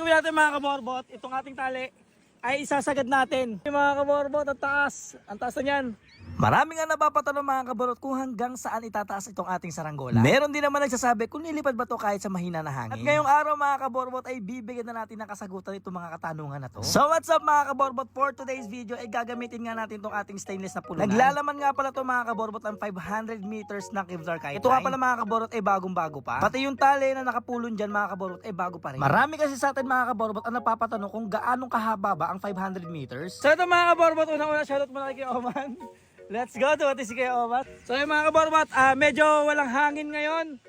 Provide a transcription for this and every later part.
gagawin natin mga kaborbot, itong ating tali ay isasagad natin. Mga kaborbot, ang taas na yan. Marami nga napapatanong mga kaborot kung hanggang saan itataas itong ating saranggola. Meron din naman nagsasabi kung nilipad ba to kahit sa mahina na hangin. At ngayong araw mga kaborbot ay bibigyan na natin ng kasagutan itong mga katanungan na to. So what's up mga kaborbot, for today's video ay gagamitin nga natin itong ating stainless na pulunan. Naglalaman nga pala to mga kaborbot ang 500 meters na Kevlar kite. Ito nga pala mga kaborbot ay bagong bago pa. Pati yung tali na nakapulon dyan mga kaborbot ay bago pa rin. Marami kasi sa atin mga kaborbot ang napapatanong kung gaanong kahaba ba ang 500 meters. So ito mga kaborbot, unang-una shoutout muna kay Oman. Let's go to what is kay Oman. So yung mga kaborbot, medyo walang hangin ngayon.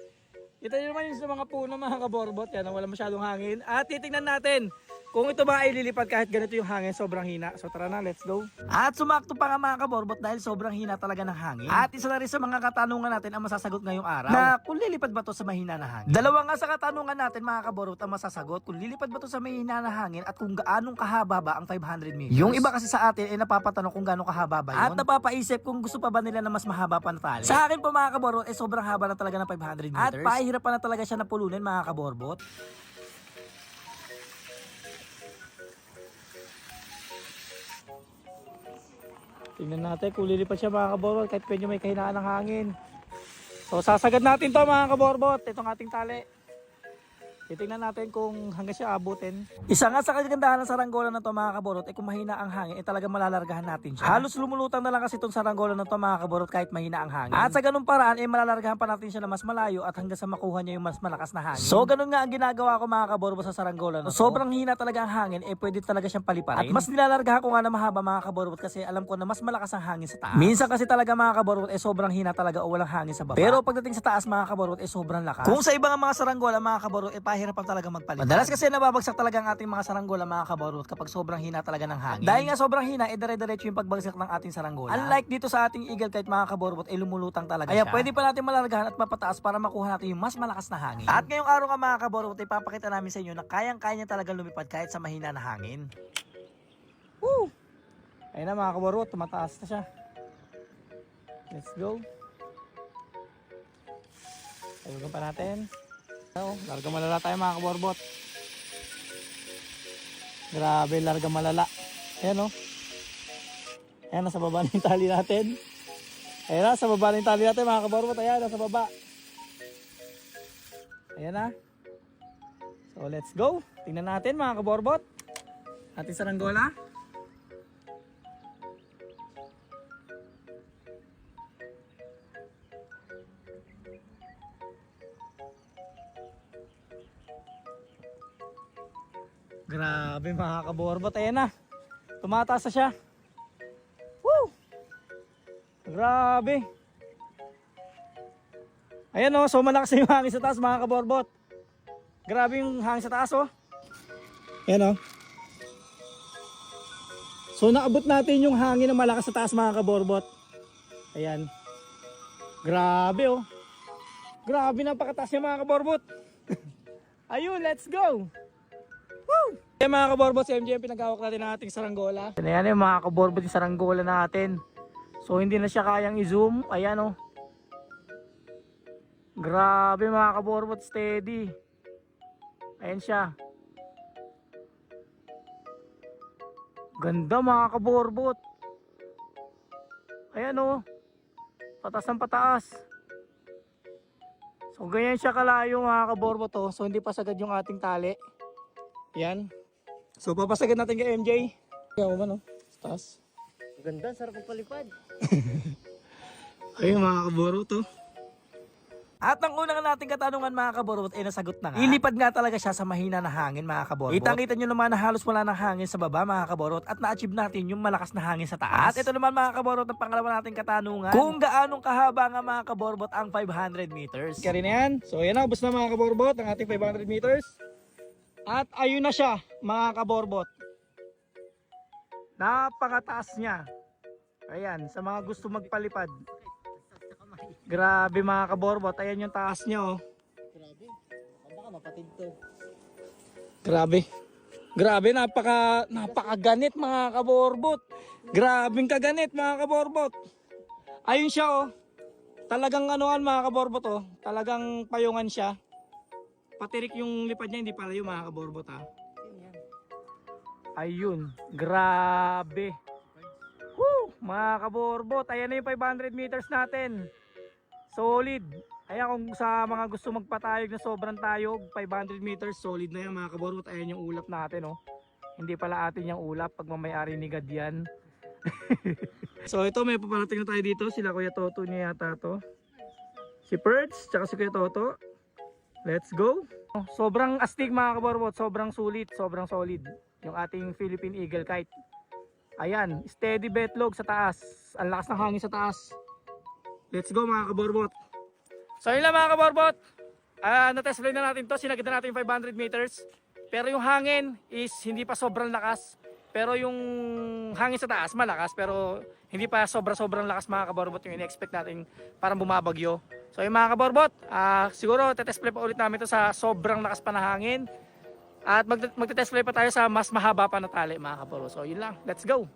Kita nyo naman yung sa mga puno mga kaborbot, yan, wala masyadong hangin. At titingnan natin kung ito ba ay lilipad kahit ganito yung hangin, sobrang hina. So tara na, let's go. At sumakto pa nga mga kaborbot dahil sobrang hina talaga ng hangin. At isa na rin sa mga katanungan natin ang masasagot ngayong araw na kung lilipad ba to sa mahina na hangin. Dalawa nga sa katanungan natin mga kaborbot ang masasagot kung lilipad ba to sa mahina na hangin at kung gaanong kahaba ba ang 500 meters. Yung iba kasi sa atin ay napapatanong kung gaano kahaba ba yun. At napapaisip kung gusto pa ba nila na mas mahaba pa na tali. Sa akin po mga kaborbot ay sobrang haba na talaga ng 500 meters. At pahihirapan na talaga siya na pulunin mga kaborbot. Tingnan natin kung lilipad siya mga kaborbot kahit medyo may kahinaan ng hangin. So sasagad natin to mga kaborbot, itong ating tali. Titingnan natin kung hanggang siya abutin. Isa nga sa kagandahan ng saranggola na to mga kaborot ay kung mahina ang hangin ay talaga malalargahan natin siya. Halos lumulutang na lang kasi itong saranggola na to mga kaborot kahit mahina ang hangin. At sa ganung paraan ay malalargahan pa natin siya na mas malayo at hanggang sa makuha niya yung mas malakas na hangin. So ganun nga ang ginagawa ko mga kaborot sa saranggola na to. Sobrang hina talaga ang hangin eh pwede talaga siyang paliparin. At mas nilalargahan ko nga na mahaba mga kaborot kasi alam ko na mas malakas ang hangin sa taas. Minsan kasi talaga mga kaborot ay sobrang hina talaga o walang hangin sa baba. Pero pagdating sa taas mga kaborot ay sobrang lakas. Kung sa ibang mga saranggola mga kaborot ay pahirapan talaga magpalitan. Madalas kasi nababagsak talaga ang ating mga saranggola mga kaborot kapag sobrang hina talaga ng hangin. Dahil nga sobrang hina, dire-diretso yung pagbagsak ng ating saranggola. Unlike dito sa ating eagle kite mga kaborot ay lumulutang talaga siya. Kaya pwede pa natin malargahan at mapataas para makuha natin yung mas malakas na hangin. At ngayong araw nga mga kaborot ay papakita namin sa inyo na kayang-kaya niya talaga lumipad kahit sa mahina na hangin. Woo! Ayun na mga kaborot, tumataas na siya. Let's go. Ayun pa natin. Larga malala tayo mga kaborbot. Grabe, larga malala. Ayan o. Ayan, nasa baba na yung tali natin. Ayan na, sa baba na yung tali natin mga kaborbot. Ayan, nasa baba. Ayan na. So, let's go. Tingnan natin mga kaborbot. Ating saranggola. Grabe mga kaborbot, ayan na. Tumataas na siya. Woo! Grabe. Ayan o, so malakas na yung hangin sa taas mga kaborbot. Grabe yung hangin sa taas o. Ayan o. So naabot natin yung hangin na malakas sa taas mga kaborbot. Ayan. Grabe o. Grabe, napakataas niya mga kaborbot. Ayun, let's go. Woo! Ayan mga kaborbot, si MJ pinagawak natin ng ating saranggola. Ayan yung mga kaborbot yung saranggola natin. So hindi na siya kayang i-zoom. Ayan o. Grabe mga kaborbot, steady. Ayan siya. Ganda mga kaborbot. Ayan o. Pataas ng pataas. So ganyan siya kalayo mga kaborbot o. So hindi pa sagad yung ating tali. Yan. So papasagad natin kay MJ. Kaya mo man oh. Taas. Ganda, sarap ang palipad. Ayun mga kaborot to. At ang unang nating katanungan mga kaborot ay nasagot na nga. Ilipad nga talaga siya sa mahina na hangin mga kaborot. Itang-kita nyo naman na halos wala ng hangin sa baba mga kaborot at na-achieve natin yung malakas na hangin sa taas. At ito naman mga kaborot ang pangalawa nating katanungan. Kung gaanong kahaba nga mga kaborot ang 500 meters. Kaya rin yan. So yan na, ubos na mga kaborbot ang ating 500 meters. At ayun na siya mga kaborbot. Napakataas niya. Ayan, sa mga gusto magpalipad. Grabe mga kaborbot, ayan yung taas niya oh. Grabe, baka mapatid to. Grabe. Grabe, napakaganit mga kaborbot. Grabing kaganit mga kaborbot. Ayun siya oh. Talagang anuan mga kaborbot oh. Talagang payungan siya. Patirik yung lipad niya, hindi pala yung mga kaborbot ha. natin yan. Ayun, grabe. Woo! Mga kaborbot, ayan na yung 500 meters natin. Solid. Ayan, kung sa mga gusto magpatayog na sobrang tayog, 500 meters, solid na yan mga kaborbot. Ayan yung ulap natin, oh. Hindi pala atin yung ulap, pag mamayari ni God yan. So ito, may paparating na tayo dito. Sila Kuya Toto niya yata to. Si Perch, tsaka si Kuya Toto. Let's go. Oh, sobrang astig mga kaborbot, sobrang sulit, sobrang solid. Yung ating Philippine Eagle Kite. Ayan, steady betlog sa taas. Ang lakas ng hangin sa taas. Let's go mga kaborbot. So yun lang mga kaborbot. Na-test flight na natin to. Sinagad na natin yung 500 meters. Pero yung hangin is hindi pa sobrang lakas. Pero yung hangin sa taas malakas. Pero hindi pa sobrang lakas mga kaborbot yung in-expect natin parang bumabagyo. So yung mga kaborbot, siguro test flight pa ulit namin to sa sobrang lakas pa na hangin. At magte-test flight pa tayo sa mas mahaba pa na tali mga kaborbot. So yun lang, let's go!